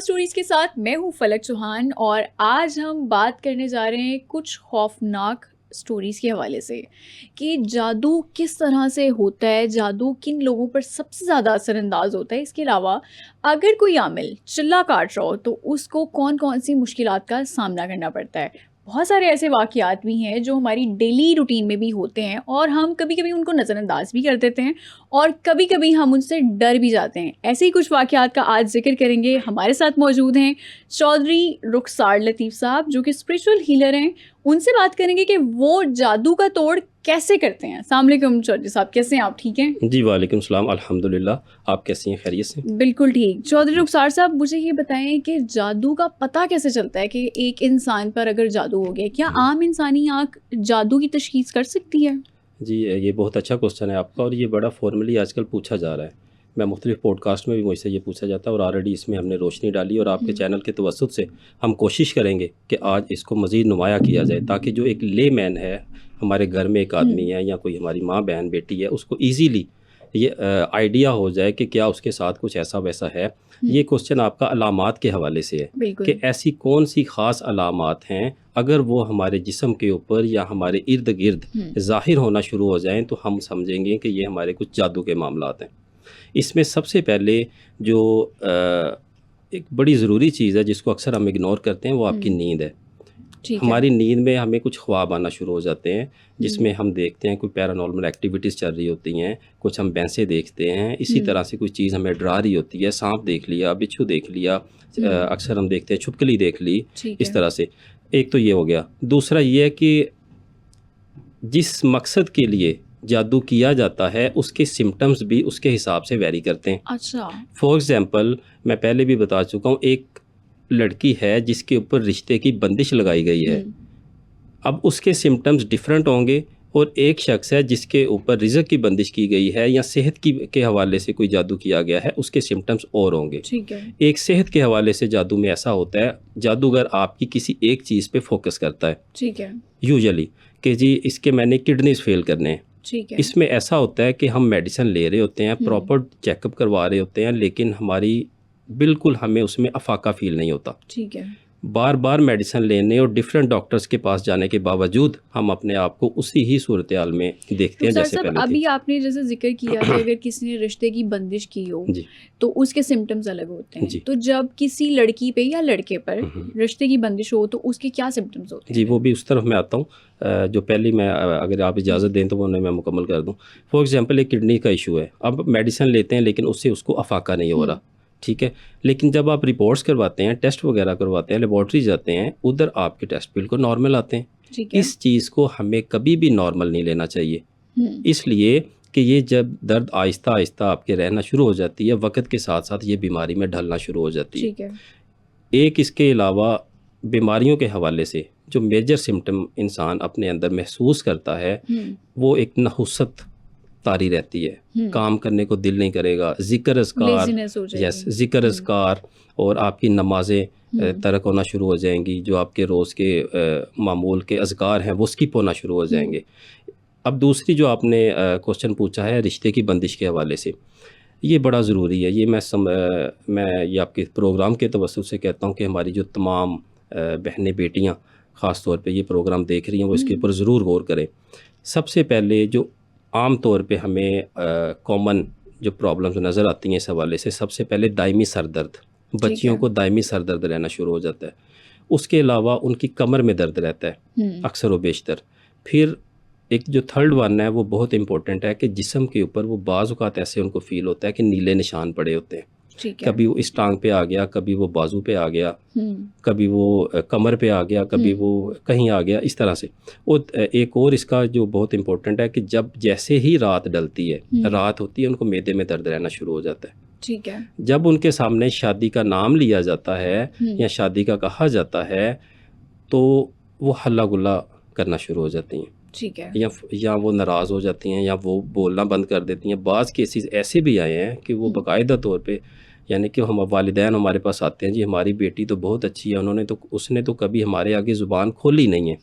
Stories के साथ मैं हूँ फलक चौहान और आज हम बात करने जा रहे हैं कुछ खौफनाक स्टोरीज के हवाले से कि जादू किस तरह से होता है, जादू किन लोगों पर सबसे ज़्यादा असरअंदाज होता है। इसके अलावा अगर कोई आमिल चिल्ला काट रहा हो तो उसको कौन कौन सी मुश्किलात का सामना करना पड़ता है। बहुत सारे ऐसे वाक़यात भी हैं जो हमारी डेली रूटीन में भी होते हैं और हम कभी कभी उनको नज़रअंदाज भी कर देते हैं और कभी कभी हम उनसे डर भी जाते हैं। ऐसे ही कुछ वाक़यात का आज जिक्र करेंगे। हमारे साथ मौजूद हैं चौधरी रुखसार लतीफ़ साहब जो कि स्पिरिचुअल हीलर हैं। उनसे बात करेंगे कि वो जादू का तोड़ कैसे करते हैं। अस्सलाम वालेकुम चौधरी साहब, कैसे हैं आप? ठीक हैं जी, वालेकुम सलाम, अल्हम्दुलिल्लाह। आप कैसी हैं? खैरियत से? बिल्कुल ठीक। चौधरी रुखसार साहब, मुझे ये बताएं कि जादू का पता कैसे चलता है कि एक इंसान पर अगर जादू हो गया, क्या आम इंसानी आँख जादू की तशखीस कर सकती है? जी, ये बहुत अच्छा क्वेश्चन है आपका और ये बड़ा फॉर्मली आजकल पूछा जा रहा है। मैं मुख्तलिफ पॉडकास्ट में भी मुझसे ये पूछा जाता है और ऑलरेडी इसमें हमने रोशनी डाली और आपके चैनल के तवस्सुत से हम कोशिश करेंगे कि आज इसको मज़ीद नुमाया किया जाए ताकि जो एक ले मैन है, हमारे घर में एक आदमी है या कोई हमारी माँ बहन बेटी है, उसको ईजीली ये आइडिया हो जाए कि क्या उसके साथ कुछ ऐसा वैसा है। ये क्वेश्चन आपका अलामात के हवाले से है कि ऐसी कौन सी ख़ास अलामात हैं, अगर वो हमारे जिस्म के ऊपर या हमारे इर्द गिर्द ज़ाहिर होना शुरू हो जाएं तो हम समझेंगे कि ये हमारे कुछ जादू के मामलात हैं। इसमें सबसे पहले जो एक बड़ी ज़रूरी चीज़ है जिसको अक्सर हम इग्नोर करते हैं, वो आपकी नींद है। हमारी नींद में हमें कुछ ख्वाब आना शुरू हो जाते हैं जिसमें हम देखते हैं कोई पैरानॉर्मल एक्टिविटीज़ चल रही होती हैं, कुछ हम भैंसें देखते हैं, इसी तरह से कोई चीज़ हमें डरा रही होती है। सांप देख लिया, बिच्छू देख लिया, अक्सर हम देखते हैं छिपकली देख ली, इस तरह से। एक तो ये हो गया। दूसरा ये है कि जिस मकसद के लिए जादू किया जाता है उसके सिम्टम्स भी उसके हिसाब से वेरी करते हैं। अच्छा। फॉर एग्ज़ाम्पल, मैं पहले भी बता चुका हूँ, एक लड़की है जिसके ऊपर रिश्ते की बंदिश लगाई गई है, अब उसके सिम्टम्स डिफरेंट होंगे। और एक शख्स है जिसके ऊपर रिज़्क की बंदिश की गई है या सेहत की के हवाले से कोई जादू किया गया है, उसके सिम्टम्स और होंगे। ठीक है। एक सेहत के हवाले से जादू में ऐसा होता है, जादूगर आपकी किसी एक चीज़ पे फोकस करता है। ठीक है। यूजुअली कि जी इसके मैंने किडनीज फेल करने हैं। ठीक है। इसमें ऐसा होता है कि हम मेडिसिन ले रहे होते हैं, प्रॉपर चेकअप करवा रहे होते हैं, लेकिन बिल्कुल हमें उसमें अफाका फील नहीं होता। ठीक है। बार बार मेडिसिन लेने और डिफरेंट डॉक्टर्स के पास जाने के बावजूद हम अपने आप को उसी ही सूरत हाल में देखते हैं जैसे पहले अभी थी। आपने जैसे जिक्र किया कि अगर किसी ने रिश्ते की बंदिश की हो तो उसके सिम्टम्स अलग होते हैं। तो जब किसी लड़की पे या लड़के पर रिश्ते की बंदिश हो तो उसके क्या सिम्टम्स होते हैं? जी, वो भी उस तरफ मैं आता हूँ। जो पहले मैं अगर आप इजाज़त दें तो वो मैं मुकम्मल कर दूँ। फॉर एग्ज़ाम्पल, एक किडनी का इशू है, अब मेडिसिन लेते हैं लेकिन उससे उसको अफाका नहीं हो रहा, ठीक है। लेकिन जब आप रिपोर्ट्स करवाते हैं, टेस्ट वगैरह करवाते हैं, लेबॉर्ट्री जाते हैं, उधर आपके टेस्ट बिल्कुल नॉर्मल आते हैं। इस चीज़ को हमें कभी भी नॉर्मल नहीं लेना चाहिए, इसलिए कि ये जब दर्द आहिस्ता आहिस्ता आपके रहना शुरू हो जाती है, वक्त के साथ साथ ये बीमारी में ढलना शुरू हो जाती है। एक इसके अलावा बीमारियों के हवाले से जो मेजर सिम्टम इंसान अपने अंदर महसूस करता है, वो एक नहुसत तारी रहती है, काम करने को दिल नहीं करेगा, ज़िक्र अज़कार और आपकी नमाज़ें तर्क होना शुरू हो जाएंगी, जो आपके रोज़ के मामूल के अज़कार हैं वो स्किप होना शुरू हो जाएंगे। अब दूसरी जो आपने क्वेश्चन पूछा है रिश्ते की बंदिश के हवाले से, ये बड़ा ज़रूरी है। ये मैं ये आपके प्रोग्राम के तवस्सुत से कहता हूँ कि हमारी जो तमाम बहनें बेटियाँ ख़ास तौर पे ये प्रोग्राम देख रही हैं वो इसके ऊपर ज़रूर गौर करें। सबसे पहले जो आम तौर पे हमें कॉमन जो प्रॉब्लम्स नज़र आती हैं इस हवाले से, सबसे पहले दायमी सर दर्द। बच्चियों को दायमी सर दर्द रहना शुरू हो जाता है। उसके अलावा उनकी कमर में दर्द रहता है अक्सर व बेशतर। फिर एक जो थर्ड वन है वो बहुत इंपॉर्टेंट है कि जिस्म के ऊपर वो बाज़ औक़ात ऐसे उनको फ़ील होता है कि नीले निशान पड़े होते हैं। कभी वो इस टांग पे आ गया, कभी वो बाजू पे आ गया, कभी वो कमर पे आ गया, कभी वो कहीं आ गया, इस तरह से। और एक और इसका जो बहुत इंपॉर्टेंट है कि जब जैसे ही रात डलती है, रात होती है, उनको मैदे में दर्द रहना शुरू हो जाता है। ठीक है। जब उनके सामने शादी का नाम लिया जाता है या शादी का कहा जाता है तो वो हल्ला गुल्ला करना शुरू हो जाती हैं। ठीक है। या वो नाराज़ हो जाती हैं या वो बोलना बंद कर देती हैं। बाज़ केसेस ऐसे भी आए हैं कि वो बाकायदा तौर पे यानी कि हम वालिदैन हमारे पास आते हैं, जी हमारी बेटी तो बहुत अच्छी है, उसने तो कभी हमारे आगे ज़ुबान खोली नहीं है,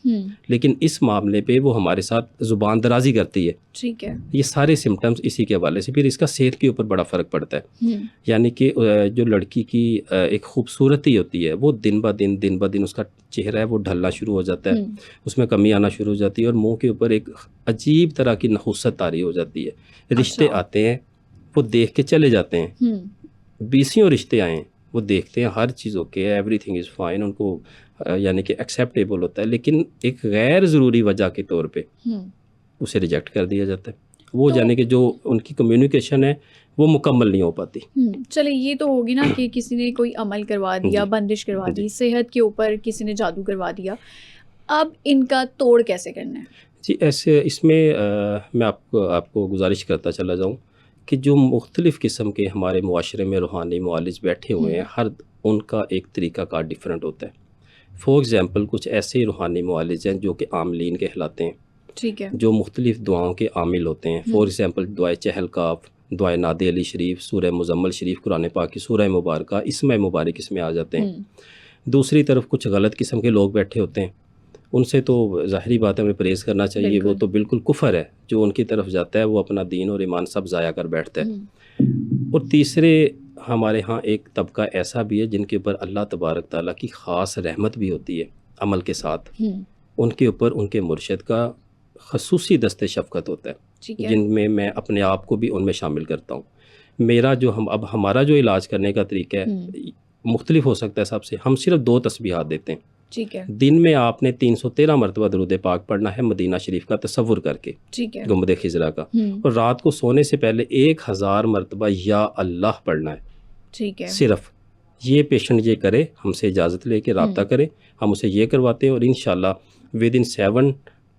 लेकिन इस मामले पे वो हमारे साथ ज़ुबान दराजी करती है। ठीक है। ये सारे सिम्टम्स इसी के हवाले से। फिर इसका सेहत के ऊपर बड़ा फ़र्क पड़ता है। यानी कि जो लड़की की एक खूबसूरती होती है, वो दिन ब दिन उसका चेहरा है वो ढलना शुरू हो जाता है, उसमें कमी आना शुरू हो जाती है, और मुंह के ऊपर एक अजीब तरह की नहुसत तारी हो जाती है। रिश्ते अच्छा। आते हैं, वो देख के चले जाते हैं, 20 रिश्ते आए हैं, वो देखते हैं हर चीज़ ओके है, एवरीथिंग इज़ फाइन, उनको यानी कि एक्सेप्टेबल होता है, लेकिन एक गैर ज़रूरी वजह के तौर पे उसे रिजेक्ट कर दिया जाता है। वो तो यानी कि जो उनकी कम्युनिकेशन है वो मुकम्मल नहीं हो पाती। चलिए ये तो होगी ना कि किसी ने कोई अमल करवा दिया, जी, बंदिश करवा जी। दी, सेहत के ऊपर किसी ने जादू करवा दिया। अब इनका तोड़ कैसे करना है? जी, ऐसे इसमें मैं आपको गुज़ारिश करता चला जाऊँ कि जो मुख्तलिफ़ किस्म के हमारे मुआशरे में रूहानी मुआलिज बैठे हुए हैं, हर उनका एक तरीक़ाकार डिफरेंट होता है। फ़ॉर एग्ज़ाम्पल कुछ ऐसे रूहानी मुआलिज हैं जो कि आमलीन कहलाते हैं, ठीक है। जो मुख्तलिफ़ दुआओं के आमिल होते हैं। फ़ॉर एग्ज़ाम्पल दुआए चहलकाफ़, दुआए नादे अली शरीफ, सूरह मुज़म्मल शरीफ, कुरान पाक की सूरह मुबारका, इसमें मुबारक इसमें आ जाते हैं। दूसरी तरफ कुछ गलत किस्म के लोग बैठे होते हैं, उनसे तो ज़ाहिरी बात है हमें परहेज़ करना चाहिए, वो बिल्कुल। तो बिल्कुल कुफ़र है, जो उनकी तरफ जाता है वो अपना दीन और ईमान सब ज़ाया कर बैठता है। और तीसरे हमारे यहाँ एक तबका ऐसा भी है जिनके ऊपर अल्लाह तबारक ताला की ख़ास रहमत भी होती है अमल के साथ, उनके ऊपर उनके मुर्शिद का ख़ुसूसी दस्ते शफ़क़त होता है, ठीक है। जिनमें मैं अपने आप को भी उनमें शामिल करता हूँ। मेरा जो हमारा जो इलाज करने का तरीका है मुख्तलिफ हो सकता है सबसे। हम सिर्फ 2 तस्बीहात देते हैं। ठीक है। दिन में आपने 313 मरतबा दरूद पाक पढ़ना है मदीना शरीफ का तसव्वुर करके, ठीक है। गुंबद खिज़रा का, और रात को सोने से पहले 1000 मरतबा या अल्लाह पढ़ना है। ठीक है। सिर्फ ये पेशेंट ये करे, हमसे इजाज़त लेके रब्ता करे, हम उसे ये करवाते हैं, और इंशाल्लाह विदिन 7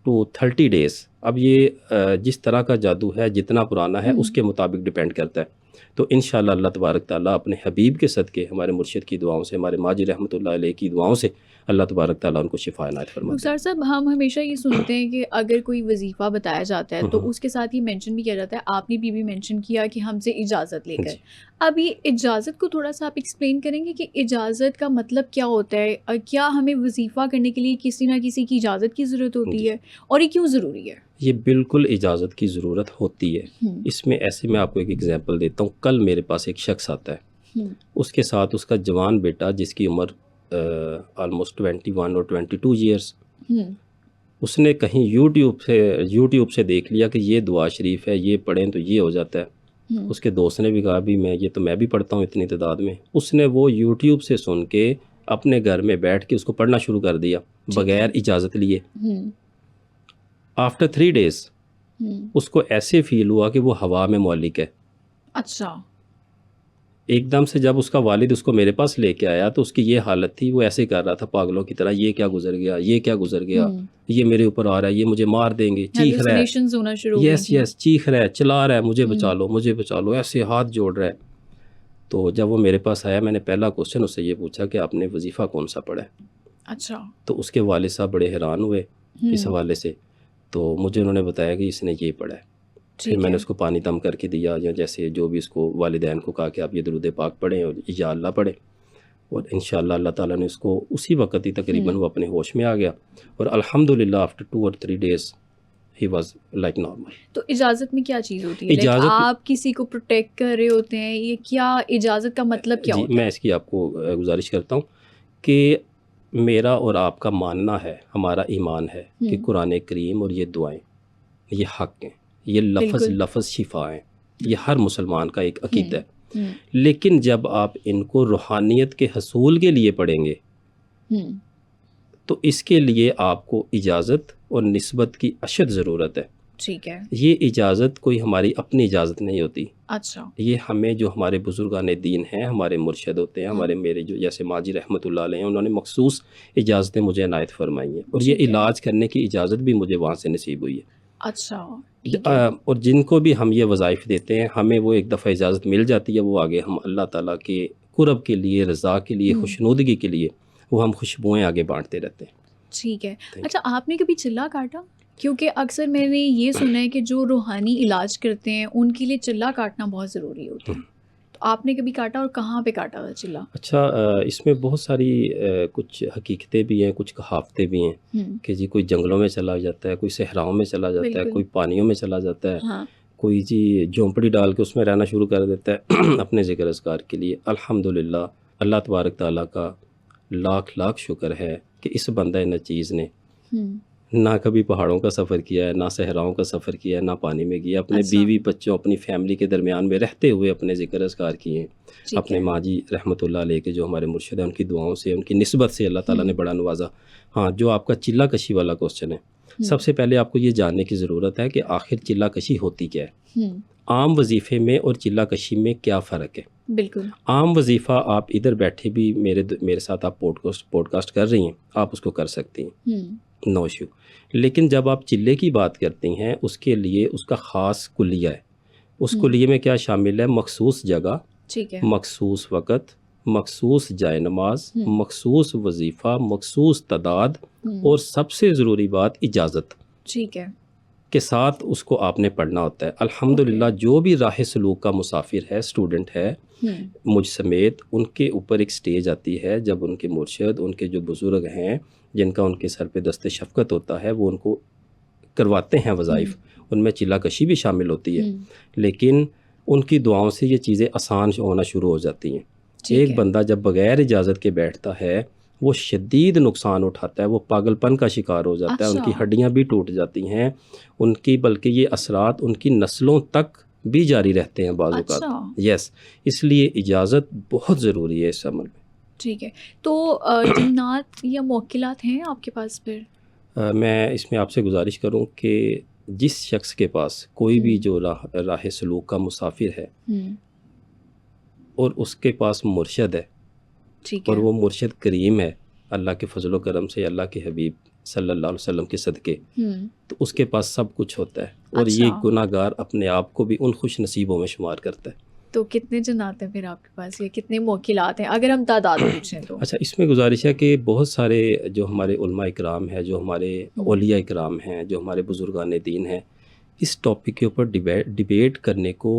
to 30 डेज़, अब ये जिस तरह का जादू है जितना पुराना है उसके मुताबिक डिपेंड करता है, तो इंशाल्लाह अल्लाह तबारक ताला अपने हबीब के सदक़े, हमारे मुर्शिद की दुआओं से, हमारे माजी रहमतुल्लाह अलैह की दुआओं से अल्लाह तबारक ताला उनको शिफा इनायत फरमाते हैं। रुखसार साहब, हम हमेशा ये सुनते हैं कि अगर कोई वजीफ़ा बताया जाता है तो उसके साथ ये मेंशन भी किया जाता है, आपने भी मेंशन किया कि हमसे इजाज़त लेकर। जी। अब ये इजाज़त को थोड़ा सा आप एक्सप्लेन करेंगे कि इजाज़त का मतलब क्या होता है? क्या हमें वजीफ़ा करने के लिए किसी ना किसी की इजाज़त की ज़रूरत होती है, और ये क्यों ज़रूरी है? ये बिल्कुल इजाज़त की ज़रूरत होती है। इसमें ऐसे मैं आपको एक एग्ज़ाम्पल देता हूँ। कल मेरे पास एक शख्स आता है, उसके साथ उसका जवान बेटा जिसकी उम्र ऑलमोस्ट 21 और 22 ईयर्स, उसने कहीं यूट्यूब से देख लिया कि ये दुआ शरीफ है, ये पढ़ें तो ये हो जाता है। उसके दोस्त ने भी कहा भी मैं भी पढ़ता हूँ इतनी तादाद में। उसने वो यूट्यूब से सुन के अपने घर में बैठ के उसको पढ़ना शुरू कर दिया बगैर इजाज़त लिए। आफ्टर 3 डेज़ उसको ऐसे फ़ील हुआ कि वो हवा में मौलिक है। अच्छा। एकदम से जब उसका वालिद उसको मेरे पास लेके आया तो उसकी ये हालत थी, वो ऐसे कर रहा था पागलों की तरह, ये क्या गुजर गया, ये क्या गुजर गया, ये मेरे ऊपर आ रहा है, ये मुझे मार देंगे, चीख रहा है, हेलुसिनेशंस होना शुरू हो गई यस थी। यस चीख रहा है, चिल्ला रहा है, मुझे बचा लो, मुझे बचा लो, ऐसे हाथ जोड़ रहा है। तो जब वो मेरे पास आया, मैंने पहला क्वेश्चन उससे ये पूछा कि आपने वजीफ़ा कौन सा पढ़ा है? अच्छा। तो उसके वालिद साहब बड़े हैरान हुए इस हवाले से, तो मुझे उन्होंने बताया कि इसने ये पढ़ा है। फिर मैंने उसको पानी दम करके दिया, या जैसे जो भी उसको वालिदैन को कहा कि आप ये दरूद पाक पढ़ें और या अल्लाह पढ़ें, और इंशाअल्लाह अल्लाह ताला ने उसको उसी वक्त ही तकरीबन वो अपने होश में आ गया, और अल्हम्दुलिल्लाह आफ्टर 2 और 3 days he was like normal. तो इजाज़त में क्या चीज़ होती है? इजाज़त आप किसी को प्रोटेक्ट कर रहे होते हैं, ये क्या इजाज़त का मतलब क्या जी, होता मैं है? इसकी आपको गुजारिश करता हूँ कि मेरा और आपका मानना है, हमारा ईमान है कि कुरान करीम और ये दुआएं ये हक़ हैं, ये लफ़्ज़ शिफ़ा हैं, ये हर मुसलमान का एक अक़ीदा है। लेकिन जब आप इनको रूहानियत के हसूल के लिए पढ़ेंगे तो इसके लिए आपको इजाज़त और निस्बत की अशद ज़रूरत है। ठीक है। ये इजाज़त कोई हमारी अपनी इजाज़त नहीं होती। अच्छा। ये हमें जो हमारे बुज़ुर्गाने दीन हैं, हमारे मुर्शिद होते हैं, हमारे मेरे जो जैसे माजी रहमतुल्लाह अलैह हैं, उन्होंने मखसूस इजाज़तें मुझे इनायत फरमाई हैं, और ये इलाज करने की इजाज़त भी मुझे वहाँ से नसीब हुई है। अच्छा, ठीक है। और जिनको भी हम ये वज़ाइफ देते हैं, हमें वो एक दफ़ा इजाज़त मिल जाती है, वो आगे हम अल्लाह ताला के कुर्ब के लिए, रज़ा के लिए, खुशनुदगी के लिए वो हम खुशबुएँ आगे बाँटते रहते हैं। ठीक है। अच्छा, आपने कभी चिल्ला काटा? क्योंकि अक्सर मैंने ये सुना है कि जो रूहानी इलाज करते हैं उनके लिए चिल्ला काटना बहुत ज़रूरी होता है। तो आपने कभी काटा और कहाँ पे काटा था चिल्ला? अच्छा, इसमें बहुत सारी कुछ हकीकतें भी हैं, कुछ कहावतें भी हैं हुँ, कि जी कोई जंगलों में चला जाता है, कोई सहराओं में चला जाता है, बिल्कुल। कोई पानियों में चला जाता है, हाँ, कोई जी झोंपड़ी डाल के उसमें रहना शुरू कर देता है अपने ज़िक्र अज़कार के लिए। अल्हम्दुलिल्लाह, अल्लाह तबारक ताला का लाख लाख शुक्र है कि इस बंदा नचीज़ ने हुँ, ना कभी पहाड़ों का सफ़र किया है, ना सहराओं का सफ़र किया है, ना पानी में गया, अपने अच्छा, बीवी बच्चों अपनी फैमिली के दरमियान में रहते हुए अपने ज़िक्र अज़कार किए हैं। ठीक अपने है। माँ जी रहमतुल्लाह अलैह के जो हमारे मुर्शिद हैं उनकी दुआओं से, उनकी निस्बत से अल्लाह ताला ने हुँ, बड़ा नवाज़ा। हाँ, जो आपका चिल्ला कशी वाला क्वेश्चन है, हुँ, सबसे पहले आपको ये जानने की ज़रूरत है कि आखिर चिल्ला कशी होती क्या है? हुँ, आम वज़ीफ़े में और चिल्ला कशी में क्या फ़र्क है? बिल्कुल। आम वज़ीफ़ा आप इधर बैठे भी मेरे साथ आप पॉडकास्ट कर रही हैं, आप उसको कर सकती हैं, हुँ, नो इश्यू। लेकिन जब आप चिल्ले की बात करती हैं, उसके लिए उसका ख़ास कुल्लिया है। उस हुँ, कुल्लिये में क्या शामिल है? मख़सूस जगह, ठीक है। मख़सूस वक़्त, मख़सूस जाए-नमाज़, हुँ, मख़सूस वज़ीफ़ा, मख़सूस तादाद हुँ, और सबसे ज़रूरी बात इजाज़त ठीक है। के साथ उसको आपने पढ़ना होता है। ओके। अल्हम्दुलिल्लाह, जो भी राह सलूक का मुसाफ़िर है, स्टूडेंट है, हुँ, मुझ समेत, उनके ऊपर एक स्टेज आती है जब उनके मुर्शिद, उनके जो बुज़ुर्ग हैं, जिनका उनके सर पे दस्ते शफ़क़त होता है, वो उनको करवाते हैं हुँ, वज़ाइफ़। उनमें चिल्ला कशी भी शामिल होती है। हुँ, लेकिन उनकी दुआओं से ये चीज़ें आसान होना शुरू हो जाती हैं। ठीक एक है। बंदा जब बग़ैर इजाज़त के बैठता है, वो शदीद नुकसान उठाता है, वो पागलपन का शिकार हो जाता है, अच्छा, उनकी हड्डियाँ भी टूट जाती हैं, उनकी बल्कि ये असरात उनकी नस्लों तक भी जारी रहते हैं बाज़ औक़ात। अच्छा, यस, इसलिए इजाज़त बहुत ज़रूरी है इस अमल में। ठीक है। तो जिन्नात या मुवक्किलात हैं आपके पास फिर? मैं इसमें आपसे गुज़ारिश करूँ कि जिस शख़्स के पास कोई भी हुँ, जो राह सलूक का मुसाफ़िर है हुँ, और उसके पास मुर्शिद है ठीक और है। वो मुर्शिद करीम है, अल्लाह के फ़ज़ल व करम से, अल्लाह के हबीब सल्लल्लाहु अलैहि वसल्लम के सदक़े, हुँ, तो उसके पास सब कुछ होता है और अच्छा, ये गुनाहगार अपने आप को भी उन खुश नसीबों में शुमार करता है। तो कितने जिन्नात हैं फिर आपके पास या कितने मुवक्किलात हैं? अगर हम तादाद पूछें तो? अच्छा, इसमें गुज़ारिश है कि बहुत सारे जो हमारे उलमा इकराम हैं, जो हमारे हुँ, औलिया इकराम हैं, जो हमारे बुज़ुर्गान दीन हैं, इस टॉपिक के ऊपर डिबेट करने को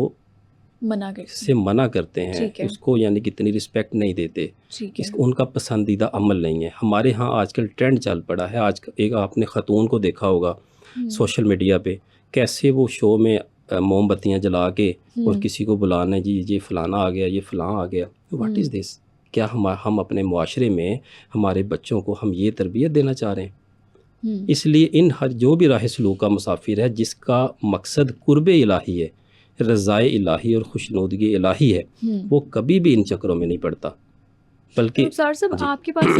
मना करते से हैं। मना करते हैं, ठीक है, उसको यानी कि इतनी रिस्पेक्ट नहीं देते। ठीक है। उनका पसंदीदा अमल नहीं है। हमारे यहाँ आजकल ट्रेंड चल पड़ा है, आज एक आपने ख़तून को देखा होगा हुँ, सोशल मीडिया पे, कैसे वो शो में मोमबत्तियाँ जला के और हुँ, किसी को बुलाना है, जी ये फ़लाना आ गया, ये फ़लाँ आ गया। What hmm, is this? क्या हम अपने मुआशरे में हमारे बच्चों को हम ये तरबियत देना चाह रहे हैं? हुँ, इसलिए इन हर जो भी राह सलूक का मुसाफिर है, जिसका मकसद कुर्ब इलाही है, रज़ाए इलाही और खुशनुदगी इलाही है, हुँ। वो कभी भी इन चक्करों में नहीं पड़ता। तो बल्कि रुखसार साहब जी। आपके पास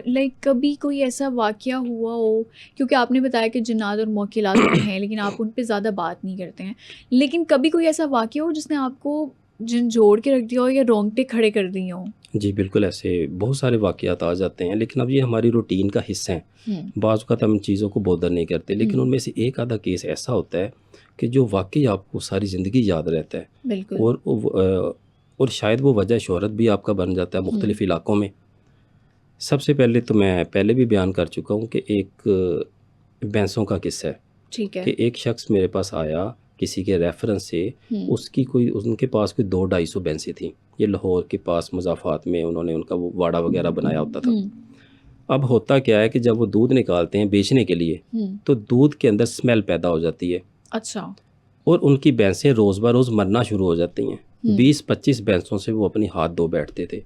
लाइक कभी कोई ऐसा वाक़या हुआ हो क्योंकि आपने बताया कि जिन्नात और मुवक्किलात तो हैं लेकिन आप उन पे ज़्यादा बात नहीं करते हैं। लेकिन कभी कोई ऐसा वाक़या हो जिसने आपको झंझोड़ के रख दिया हो या रोंगटे खड़े कर दिए हों? जी, बिल्कुल ऐसे बहुत सारे वाक़यात आ जाते हैं, लेकिन अब ये हमारी रूटीन का हिस्सा हैं। हुँ, बाज़ औक़ात हम चीज़ों को बॉदर नहीं करते, लेकिन हुँ, उनमें से एक आधा केस ऐसा होता है कि जो वाक़ई आपको सारी ज़िंदगी याद रहता है बिल्कुल। और और शायद वो वजह शोहरत भी आपका बन जाता है हुँ, मुख्तलिफ़ इलाकों में। सबसे पहले तो मैं पहले भी बयान कर चुका हूँ कि एक भैंसों का किस्सा है ठीक है। कि एक शख़्स मेरे पास आया किसी के रेफ़रेंस से, हुँ, उनके पास कोई 2-250 भैंसें थीं। ये लाहौर के पास मुज़ाफ़ात में उन्होंने उनका वो वाड़ा वग़ैरह बनाया होता था। हुँ, अब होता क्या है कि जब वो दूध निकालते हैं बेचने के लिए, हुँ, तो दूध के अंदर स्मेल पैदा हो जाती है अच्छा। और उनकी भैंसें रोज़ ब रोज़ मरना शुरू हो जाती हैं। हुँ, 20-25 भैंसों से वो अपनी हाथ धो बैठते थे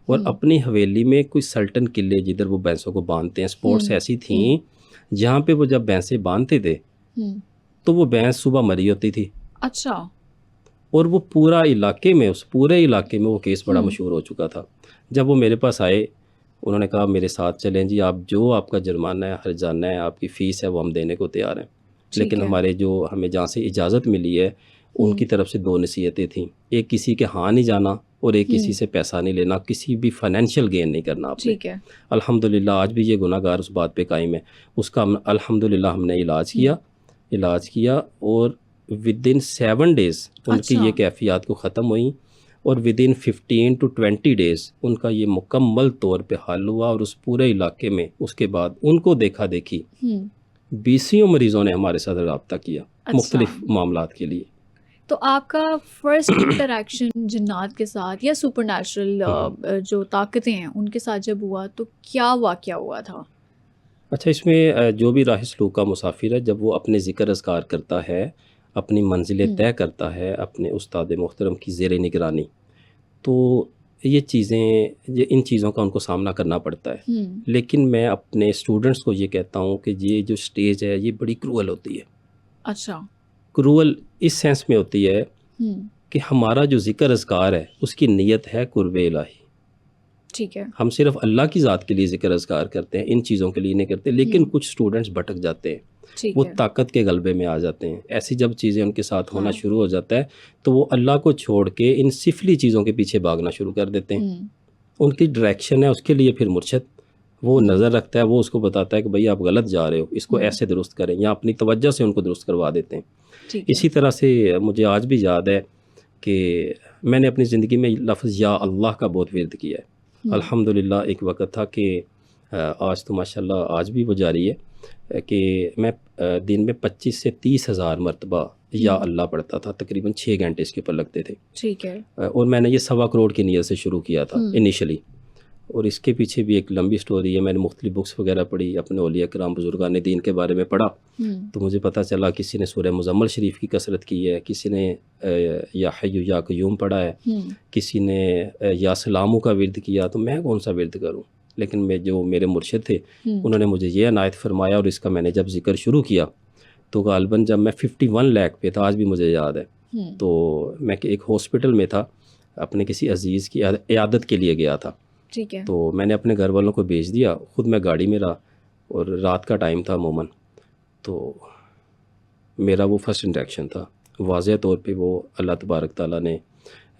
और हुँ, अपनी हवेली में कोई सल्टन किले जिधर वो भैंसों को बांधते हैं, स्पॉट्स हुँ, ऐसी हुँ, थीं जहाँ पे वो जब भैंसें बांधते थे, हुँ, तो वो भैंस सुबह मरी होती थी अच्छा। और वो उस पूरे इलाके में वो केस बड़ा हुँ, मशहूर हो चुका था। जब वो मेरे पास आए, उन्होंने कहा मेरे साथ चलें जी, आप जो आपका जुर्माना है, हर्जाना है, आपकी फ़ीस है, वो हम देने को तैयार हैं। ठीक लेकिन है। हमें जहाँ से इजाज़त मिली है, हुँ, उनकी तरफ से 2 नसीहतें थीं। एक किसी के हाँ नहीं जाना और एक किसी हुँ, से पैसा नहीं लेना, किसी भी फाइनेंशियल गेन नहीं करना आपने। ठीक है। अल्हम्दुलिल्लाह आज भी ये गुनाहगार उस बात पे कायम है। उसका अल्हम्दुलिल्लाह हमने हुँ, इलाज किया और विदिन 7 डेज़ उनकी अच्छा। ये कैफ़ियत को ख़त्म हुई और विदिन 15 टू 20 डेज़ उनका ये मुकम्मल तौर पे हल हुआ और उस पूरे इलाके में उसके बाद उनको देखा-देखी हुँ, बीसियों मरीज़ों ने हमारे साथ रब्ता किया, अच्छा। मुख्तलिफ़ मामलात के लिए। तो आपका फर्स्ट इंटरेक्शन जिन्नात के साथ या सुपरनैचुरल जो ताकतें हैं उनके साथ जब हुआ तो क्या वाक़या हुआ था? अच्छा, इसमें जो भी राह सलूक का मुसाफिर है, जब वो अपने ज़िक्र अज़कार करता है, अपनी मंज़िलें हुँ, तय करता है अपने उस्ताद मोहतरम की ज़ेर निगरानी, तो ये चीज़ें, ये इन चीज़ों का उनको सामना करना पड़ता है। हुँ, लेकिन मैं अपने स्टूडेंट्स को ये कहता हूँ कि ये जो स्टेज है, ये बड़ी क्रूअल होती है। अच्छा। क्रूअल इस सेंस में होती है हुँ, कि हमारा जो ज़िक्र अज़कार है, उसकी नीयत है कुर्बे इलाही। ठीक है। हम सिर्फ़ अल्लाह की ज़ात के लिए ज़िक्र अज़कार करते हैं, इन चीज़ों के लिए नहीं करते। लेकिन हुँ, कुछ स्टूडेंट्स भटक जाते हैं, ठीक वो है। ताकत के गलबे में आ जाते हैं। ऐसी जब चीज़ें उनके साथ होना हाँ। शुरू हो जाता है, तो वो अल्लाह को छोड़ के इन सिफली चीज़ों के पीछे भागना शुरू कर देते हैं। हुँ, उनकी डायरेक्शन है, उसके लिए फिर मुर्शिद वो हुँ, नज़र रखता है, वो उसको बताता है कि भई आप गलत जा रहे हो, इसको हुँ, ऐसे दुरुस्त करें, या अपनी तवज्जो से उनको दुरुस्त करवा देते हैं। ठीक है। इसी तरह से मुझे आज भी याद है कि मैंने अपनी ज़िंदगी में लफ़्ज़ या अल्लाह का बहुत विर्द किया है। हुँ, अल्हम्दुलिल्लाह एक वक़्त था कि आज तो माशाल्लाह आज भी वो जारी है, कि मैं दिन में 25 से 30 हज़ार मरतबा या हुँ, अल्लाह पढ़ता था, तकरीबन 6 घंटे इसके ऊपर लगते थे। ठीक है। और मैंने ये 1.25 करोड़ की नीयत से शुरू किया था हुँ, इनिशियली। और इसके पीछे भी एक लंबी स्टोरी है। मैंने मुख्तलिफ बुक्स वगैरह पढ़ी, अपने औलिया किराम बुजुर्गान दीन के बारे में पढ़ा, हुँ, तो मुझे पता चला किसी ने सूरह मुज़म्मल शरीफ की कसरत की है, किसी ने या हय्यु या क़य्यूम पढ़ा है, हुँ, किसी ने या सलामू का विर्द किया, तो मैं कौन सा विर्द करूं। लेकिन मैं, जो मेरे मुर्शिद थे, हुँ, उन्होंने मुझे ये अनायत फरमाया, और इसका मैंने जब ज़िक्र शुरू किया तो गालिबन जब मैं 51 लाख पे था, आज भी मुझे याद है, हुँ, तो मैं एक हॉस्पिटल में था, अपने किसी अज़ीज़ की इयादत के लिए गया था। ठीक है। तो मैंने अपने घर वालों को भेज दिया, ख़ुद मैं गाड़ी में रहा, और रात का टाइम था अमूमन। तो मेरा वो फ़र्स्ट इंटरेक्शन था। वाज़ेह तौर पे वो अल्लाह तबारक ताला ने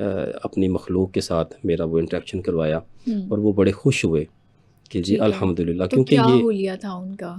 अपनी मखलूक के साथ मेरा वो इंटरेक्शन करवाया, हुँ, और वो बड़े खुश हुए कि जी ठीक है। अल्हम्दुलिल्लाह, तो क्योंकि क्या ये हुलिया था उनका?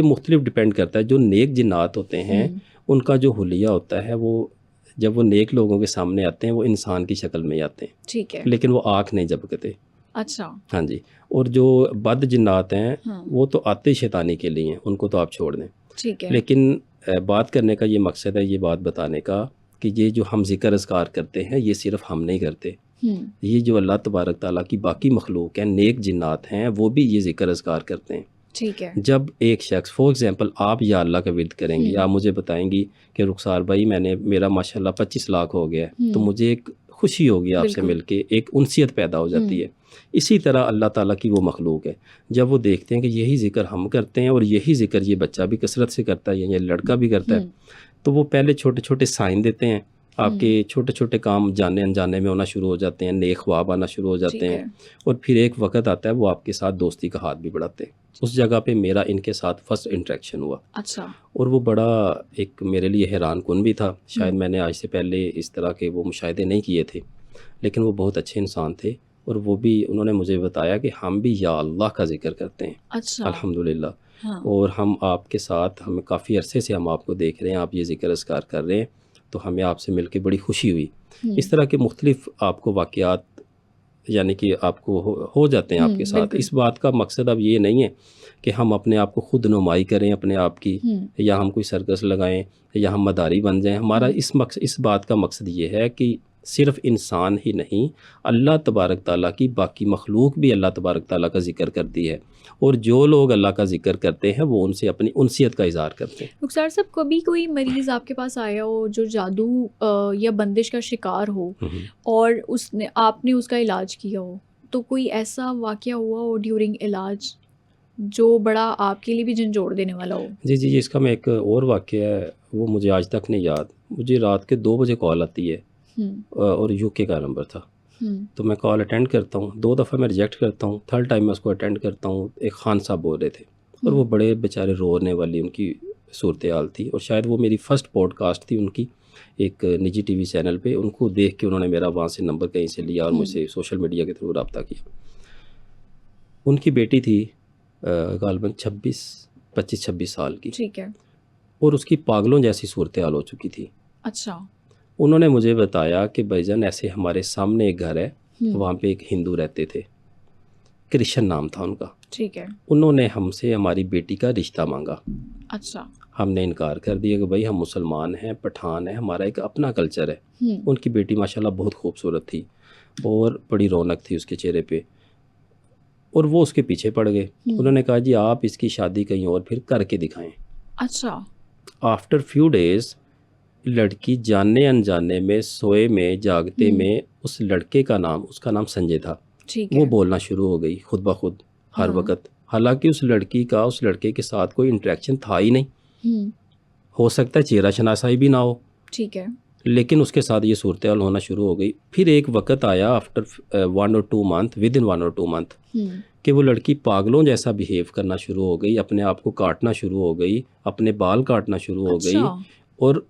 मुख्तलिफ डिपेंड करता है। जो नेक जिन्नात होते हैं, हुँ, उनका जो हुलिया होता है, वो जब वो नेक लोगों के सामने आते हैं, वो इंसान की शक्ल में ही आते हैं, ठीक है। लेकिन वो आँख नहीं झपकते। अच्छा। हाँ जी। और जो बद जिन्नात हैं, हाँ, वो तो आते ही शैतानी के लिए हैं, उनको तो आप छोड़ दें। ठीक है। लेकिन बात करने का ये मकसद है, ये बात बताने का, कि ये जो हम ज़िक्र अज़कार करते हैं, ये सिर्फ़ हम नहीं करते। हुँ, ये जो अल्लाह तबारक ताला की बाकी मखलूक हैं, नेक जिन्नात हैं, वो भी ये ज़िक्र अज़कार करते हैं। ठीक है। जब एक शख्स, फॉर एग्ज़ाम्पल आप या अल्लाह का विर्द करेंगी, हुँ, आप मुझे बताएँगी कि रुखसार भाई, मेरा माशाल्लाह 25 लाख हो गया है, तो हुँ, मुझे एक खुशी होगी आपसे बिल्कुल। मिलके, एक उनसियत पैदा हो जाती हुँ, है। इसी तरह अल्लाह ताला की वो मखलूक है, जब वो देखते हैं कि यही ज़िक्र हम करते हैं, और यही ज़िक्र ये बच्चा भी कसरत से करता है, या ये लड़का भी करता है, हुँ, तो वो पहले छोटे-छोटे साइन देते हैं, आपके हुँ, छोटे-छोटे काम जाने-अनजाने में होना शुरू हो जाते हैं, नेक ख्वाब आना शुरू हो जाते ठीक हैं, है। और फिर एक वक़्त आता है, वो आपके साथ दोस्ती का हाथ भी बढ़ाते हैं। उस जगह पे मेरा इनके साथ फर्स्ट इंटरेक्शन हुआ, अच्छा। और वो बड़ा एक मेरे लिए हैरान कुन भी था। शायद हुँ, मैंने आज से पहले इस तरह के वो मुशाहिदे नहीं किए थे, लेकिन वो बहुत अच्छे इंसान थे, और वो भी, उन्होंने मुझे बताया कि हम भी या अल्लाह का ज़िक्र करते हैं, अच्छा। अल्हम्दुलिल्लाह। हाँ, और हम आपके साथ, हमें काफ़ी अरसे से हम आपको देख रहे हैं, आप ये ज़िक्र अज़कार कर रहे हैं, तो हमें आपसे मिलके बड़ी खुशी हुई। हुँ, इस तरह के मुख्तलिफ़ आपको वाक़यात, यानी कि आपको हो जाते हैं आपके हुँ, साथ। बिल्कुल। इस बात का मकसद अब ये नहीं है कि हम अपने आप को खुद नुमाई करें अपने आप की, हुँ, या हम कोई सर्कस लगाएं, या हम मदारी बन जाएं। हमारा हुँ, इस बात का मकसद ये है कि सिर्फ़ इंसान ही नहीं, अल्लाह तबारक ताला की बाकी मखलूक भी अल्लाह तबारक ताला का ज़िक्र करती है, और जो लोग अल्लाह का ज़िक्र करते हैं, वो उनसे अपनी उनसियत का इज़हार करते हैं। रुखसार साहब कभी कोई मरीज़ आपके पास आया हो जो जादू या बंदिश का शिकार हो हुँ, हुँ। और उसने आपने उसका इलाज किया हो? तो कोई ऐसा वाक़या हुआ हो ड्यूरिंग इलाज जो बड़ा आपके लिए भी झंझोड़ देने वाला हो? जी, जी, जी, इसका मैं एक और वाक़या है, वो मुझे आज तक नहीं याद। मुझे रात के 2 बजे कॉल आती है, हुँ, और यूके का नंबर था। हुँ, तो मैं कॉल अटेंड करता हूँ, 2 दफ़ा मैं रिजेक्ट करता हूँ, थर्ड टाइम मैं उसको अटेंड करता हूँ। एक खान साहब बोल रहे थे, और हुँ, वो बड़े बेचारे रोने वाली उनकी सूरत-ए-हाल थी, और शायद वो मेरी फ़र्स्ट पॉडकास्ट थी उनकी, एक निजी टीवी चैनल पे। उनको देख के उन्होंने मेरा वहाँ से नंबर कहीं से लिया, और हुँ, मुझसे सोशल मीडिया के थ्रू रब्ता किया। उनकी बेटी थी गालिबन 25-26 साल की, ठीक है। और उसकी पागलों जैसी सूरत-ए-हाल हो चुकी थी। अच्छा। उन्होंने मुझे बताया कि भाईजान, ऐसे हमारे सामने एक घर है, हुँ, वहाँ पे एक हिंदू रहते थे। कृष्ण नाम था उनका। ठीक है। उन्होंने हमसे हमारी बेटी का रिश्ता मांगा। अच्छा। हमने इनकार कर दिया कि भाई हम मुसलमान हैं, पठान हैं, हमारा एक अपना कल्चर है। उनकी बेटी माशाल्लाह बहुत खूबसूरत थी और बड़ी रौनक थी उसके चेहरे पे, और वो उसके पीछे पड़ गए। उन्होंने कहा जी आप इसकी शादी कहीं और फिर करके दिखाएं। अच्छा। आफ्टर फ्यू डेज़ लड़की जाने अनजाने में, सोए में, जागते में उस लड़के का नाम, उसका नाम संजय था, ठीक वो है। बोलना शुरू हो गई खुद ब खुद हर हाँ। वक्त। हालांकि उस लड़की का उस लड़के के साथ कोई इंटरेक्शन था ही नहीं, हो सकता है चेहरा शनासाई भी ना हो, ठीक है। लेकिन उसके साथ ये सूरत हाल होना शुरू हो गई। फिर एक वक्त आया after 1 or 2 month, with in 1 or 2 month, कि वो लड़की पागलों जैसा बिहेव करना शुरू हो गई, अपने आप को काटना शुरू हो गई, अपने बाल काटना शुरू हो गई, अच्छा। और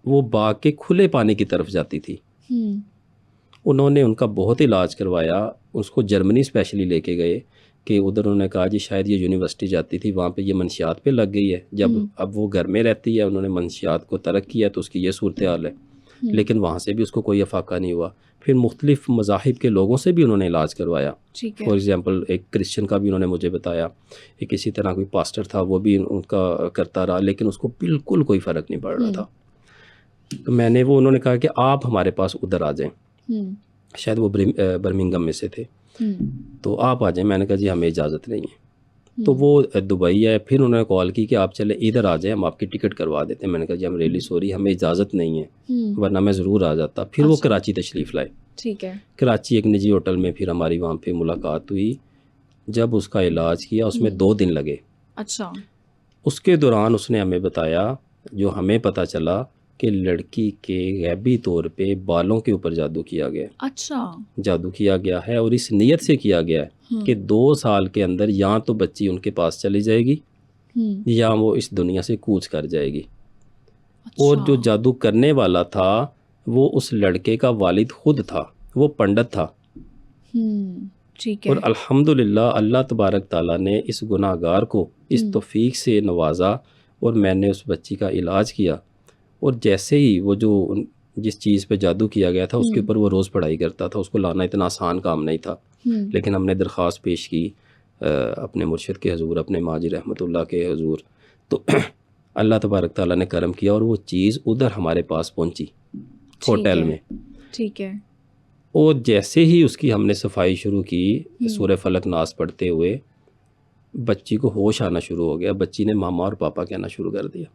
वो बाग के खुले पानी की तरफ जाती थी। उन्होंने उनका बहुत इलाज करवाया, उसको जर्मनी स्पेशली लेके गए कि उधर उन्होंने कहा जी शायद ये यूनिवर्सिटी जाती थी, वहाँ पे ये मंशियात पे लग गई है। जब अब वो घर में रहती है, उन्होंने मंशियात को तरक किया तो उसकी ये सूरत हाल है, लेकिन वहाँ से भी उसको कोई अफाका नहीं हुआ। फिर मुख्तलिफ मज़ाहिब के लोगों से भी उन्होंने इलाज करवाया। फॉर एग्ज़ाम्पल एक क्रिश्चियन का भी उन्होंने मुझे बताया, एक इसी तरह कोई पास्टर था, वो भी उनका करता रहा, लेकिन उसको बिल्कुल कोई फ़र्क नहीं पड़ रहा था। तो उन्होंने कहा कि आप हमारे पास उधर आ जाएं, शायद वो बर्मिंघम में से थे, तो आप आ जाएं। मैंने कहा जी हमें इजाज़त नहीं है। तो वो दुबई है। फिर उन्होंने कॉल की कि आप चले इधर आ जाएं, हम आपकी टिकट करवा देते हैं। मैंने कहा जी हम रियली सॉरी, हमें इजाज़त नहीं है, वरना मैं ज़रूर आ जाता। फिर वो कराची तशरीफ़ लाए। ठीक है। कराची एक निजी होटल में फिर हमारी वहाँ पे मुलाकात हुई। जब उसका इलाज किया उसमें 2 दिन लगे। अच्छा। उसके दौरान उसने हमें बताया, जो हमें पता चला कि लड़की के गैबी तौर पे बालों के ऊपर जादू किया गया। अच्छा। जादू किया गया है और इस नीयत से किया गया है कि 2 साल के अंदर या तो बच्ची उनके पास चली जाएगी या वो इस दुनिया से कूच कर जाएगी। अच्छा। और जो जादू करने वाला था वो उस लड़के का वालिद खुद था, वो पंडित था। ठीक है। और अल्हम्दुलिल्लाह अल्लाह तबारक ताला ने इस गुनाहगार को इस तौफीक से नवाजा और मैंने उस बच्ची का इलाज किया। और जैसे ही वो जिस चीज़ पे जादू किया गया था उसके ऊपर वो रोज़ पढ़ाई करता था, उसको लाना इतना आसान काम नहीं था। लेकिन हमने दरख्वास्त पेश की अपने मुर्शिद के हजूर, अपने माजी रहमतुल्लाह के हजूर, तो अल्लाह तबारक ताला ने करम किया और वो चीज़ उधर हमारे पास पहुंची होटल में। ठीक है। और जैसे ही उसकी हमने सफाई शुरू की सूरह फलक नास पढ़ते हुए, बच्ची को होश आना शुरू हो गया। बच्ची ने मामा और पापा कहना शुरू कर दिया।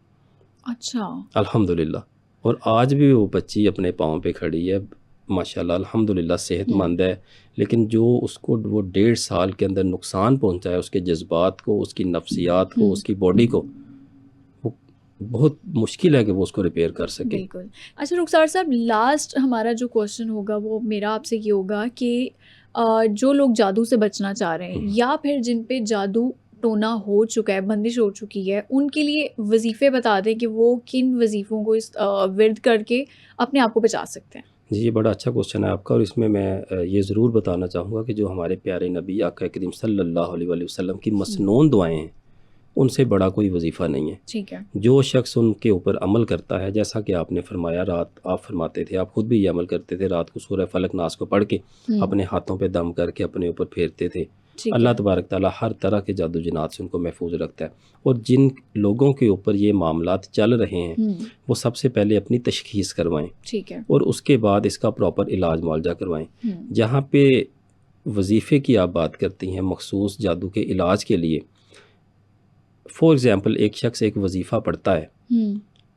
अच्छा। अल्हम्दुलिल्लाह। और आज भी वो बच्ची अपने पाँव पे खड़ी है माशाल्लाह, अल्हम्दुलिल्लाह सेहतमंद है। लेकिन जो उसको वो 1.5 साल के अंदर नुकसान पहुंचा है, उसके जज्बात को, उसकी नफ्सियात को, उसकी बॉडी को, वो बहुत मुश्किल है कि वो उसको रिपेयर कर सके। बिल्कुल। अच्छा रुखसार साहब, लास्ट हमारा जो क्वेश्चन होगा वो मेरा आपसे ये होगा कि जो लोग जादू से बचना चाह रहे हैं या फिर जिन पे जादू टोना हो चुका है, बंदिश हो चुकी है, उनके लिए वजीफ़े बता दें कि वो किन वजीफ़ों को इस विर्द करके अपने आप को बचा सकते हैं। जी, ये बड़ा अच्छा क्वेश्चन है आपका। और इसमें मैं ये ज़रूर बताना चाहूँगा कि जो हमारे प्यारे नबी आका करीम सल्लल्लाहु अलैहि वसल्लम की मसनून दुआएं हैं, उनसे बड़ा कोई वजीफ़ा नहीं है। ठीक है। जो शख्स उनके ऊपर अमल करता है, जैसा कि आपने फरमाया, रात आप फरमाते थे, आप खुद भी ये अमल करते थे, रात को सूरह फलक नास को पढ़ के अपने हाथों पे दम करके अपने ऊपर फेरते थे। अल्लाह तबारक ताला हर तरह के जादू जिनात से उनको महफूज रखता है। और जिन लोगों के ऊपर ये मामलात चल रहे हैं वो सबसे पहले अपनी तशखीस करवाएं। ठीक है। और उसके बाद इसका प्रॉपर इलाज मुआवजा करवाएं। जहाँ पे वजीफ़े की आप बात करती हैं मखसूस जादू के इलाज के लिए, फॉर एग्ज़ाम्पल एक शख्स एक वजीफ़ा पढ़ता है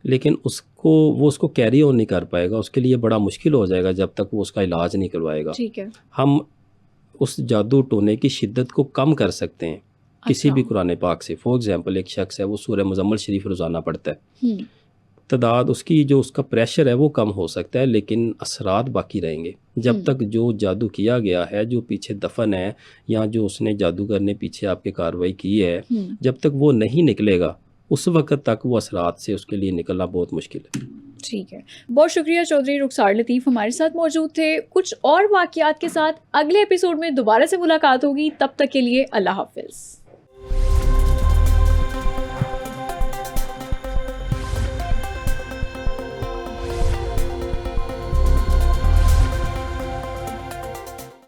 लेकिन वो उसको कैरी ऑन नहीं कर पाएगा, उसके लिए बड़ा मुश्किल हो जाएगा जब तक वो उसका इलाज नहीं करवाएगा। ठीक है। हम उस जादू टोने की शिद्दत को कम कर सकते हैं किसी भी कुरान पाक से। फॉर एग्ज़ाम्पल एक शख्स है वो सूरह मुज़म्मिल शरीफ रोज़ाना पढ़ता है, तादाद उसकी जो उसका प्रेशर है वो कम हो सकता है, लेकिन असरात बाकी रहेंगे जब तक जो जादू किया गया है, जो पीछे दफन है या जो उसने जादूगर ने पीछे आपके कार्रवाई की है, जब तक वो नहीं निकलेगा उस वक़्त तक वो असरात से उसके लिए निकलना बहुत मुश्किल है। ठीक है। बहुत शुक्रिया चौधरी रुखसार लतीफ़ हमारे साथ मौजूद थे। कुछ और वाक़यात के साथ अगले एपिसोड में दोबारा से मुलाकात होगी। तब तक के लिए अल्लाह हाफ़िज़।